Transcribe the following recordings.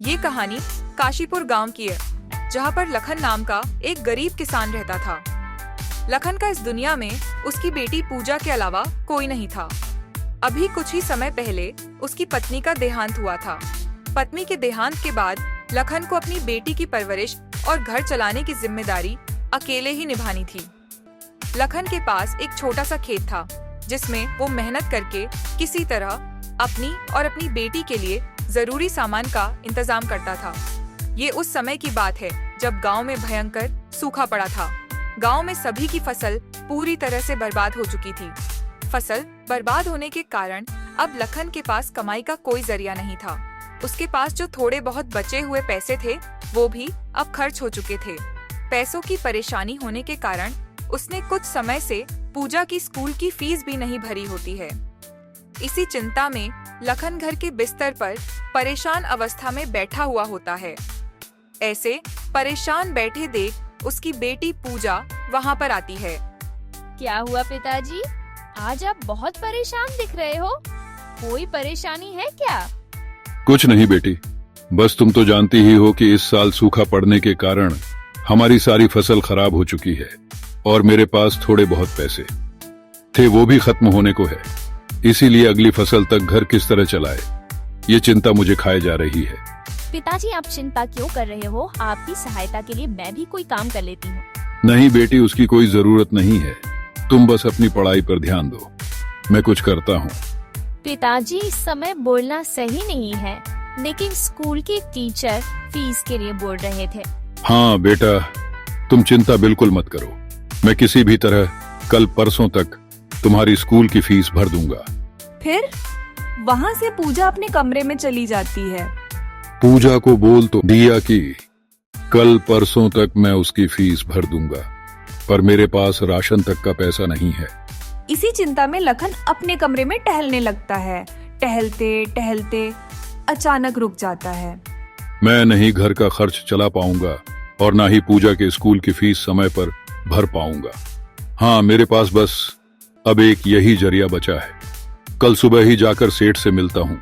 ये कहानी काशीपुर गांव की है, जहां पर लखन नाम का एक गरीब किसान रहता था। लखन का इस दुनिया में उसकी बेटी पूजा के अलावा कोई नहीं था। अभी कुछ ही समय पहले उसकी पत्नी का देहांत हुआ था। पत्नी के देहांत के बाद लखन को अपनी बेटी की परवरिश और घर चलाने की जिम्मेदारी अकेले ही निभानी थी। लखन के पास एक छोटा सा खेत था, जिसमें वो मेहनत करके किसी तरह अपनी और अपनी बेटी के लिए जरूरी सामान का इंतजाम करता था। ये उस समय की बात है जब गांव में भयंकर सूखा पड़ा था। गांव में सभी की फसल पूरी तरह से बर्बाद हो चुकी थी। फसल बर्बाद होने के कारण अब लखन के पास कमाई का कोई जरिया नहीं था। उसके पास जो थोड़े बहुत बचे हुए पैसे थे, वो भी अब खर्च हो चुके थे। पैसों की परेशानी होने के कारण उसने कुछ समय से पूजा की स्कूल की फीस भी नहीं भरी होती है। इसी चिंता में लखन घर के बिस्तर पर परेशान अवस्था में बैठा हुआ होता है। ऐसे परेशान बैठे देख उसकी बेटी पूजा वहाँ पर आती है। क्या हुआ पिताजी? आज आप बहुत परेशान दिख रहे हो। कोई परेशानी है क्या? कुछ नहीं बेटी, बस तुम तो जानती ही हो कि इस साल सूखा पड़ने के कारण हमारी सारी फसल खराब हो चुकी है और मेरे पास थोड़े बहुत पैसे थे, वो भी खत्म होने को है। इसीलिए अगली फसल तक घर किस तरह चलाए, ये चिंता मुझे खाए जा रही है। पिताजी, आप चिंता क्यों कर रहे हो? आपकी सहायता के लिए मैं भी कोई काम कर लेती हूँ। नहीं बेटी, उसकी कोई जरूरत नहीं है। तुम बस अपनी पढ़ाई पर ध्यान दो, मैं कुछ करता हूँ। पिताजी, इस समय बोलना सही नहीं है, लेकिन स्कूल के टीचर फीस के लिए बोल रहे थे। हाँ बेटा, तुम चिंता बिल्कुल मत करो। मैं किसी भी तरह कल परसों तक तुम्हारी स्कूल की फीस भर दूंगा। फिर वहाँ से पूजा अपने कमरे में चली जाती है। पूजा को बोल तो दिया कि कल परसों तक मैं उसकी फीस भर दूंगा, पर मेरे पास राशन तक का पैसा नहीं है। इसी चिंता में लखन अपने कमरे में टहलने लगता है। टहलते टहलते अचानक रुक जाता है। मैं नहीं घर का खर्च चला पाऊंगा और ना ही पूजा के स्कूल की फीस समय पर भर पाऊंगा। हाँ, मेरे पास बस अब एक यही जरिया बचा है। कल सुबह ही जाकर सेठ से मिलता हूँ।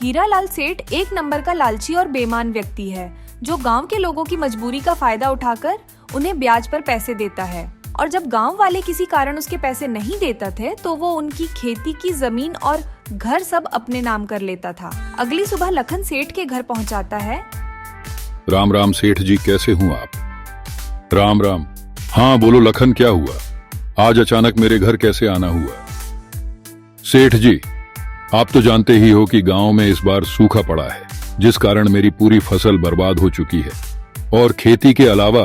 हीरालाल सेठ एक नंबर का लालची और बेईमान व्यक्ति है, जो गांव के लोगों की मजबूरी का फायदा उठाकर उन्हें ब्याज पर पैसे देता है। और जब गांव वाले किसी कारण उसके पैसे नहीं देते थे, तो वो उनकी खेती की जमीन और घर सब अपने नाम कर लेता था। अगली सुबह लखन सेठ के घर पहुंचाता है। राम राम सेठ जी, कैसे हूँ आप? राम राम। हाँ बोलो लखन, क्या हुआ? आज अचानक मेरे घर कैसे आना हुआ? सेठ जी, आप तो जानते ही हो कि गांव में इस बार सूखा पड़ा है, जिस कारण मेरी पूरी फसल बर्बाद हो चुकी है और खेती के अलावा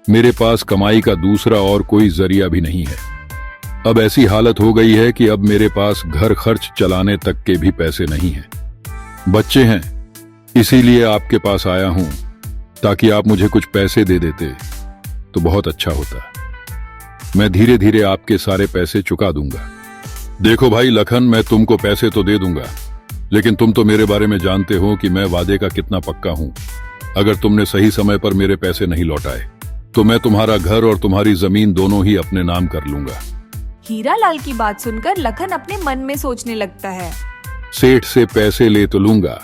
मेरे पास कमाई का दूसरा और कोई जरिया भी नहीं है। अब ऐसी हालत हो गई है कि अब मेरे पास घर खर्च चलाने तक के भी पैसे नहीं हैं। बच्चे हैं, इसीलिए आपके पास आया हूं, ताकि आप मुझे कुछ पैसे दे देते तो बहुत अच्छा होता। मैं धीरे धीरे आपके सारे पैसे चुका दूंगा। देखो भाई लखन, मैं तुमको पैसे तो दे दूंगा, लेकिन तुम तो मेरे बारे में जानते हो कि मैं वादे का कितना पक्का हूं। अगर तुमने सही समय पर मेरे पैसे नहीं लौटाए तो मैं तुम्हारा घर और तुम्हारी जमीन दोनों ही अपने नाम कर लूंगा। हीरालाल की बात सुनकर लखन अपने मन में सोचने लगता है। सेठ से पैसे ले तो लूंगा,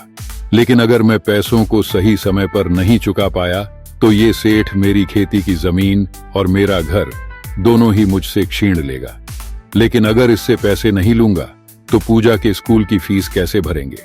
लेकिन अगर मैं पैसों को सही समय पर नहीं चुका पाया तो ये सेठ मेरी खेती की जमीन और मेरा घर दोनों ही मुझसे छीन लेगा। लेकिन अगर इससे पैसे नहीं लूंगा तो पूजा के स्कूल की फीस कैसे भरेंगे?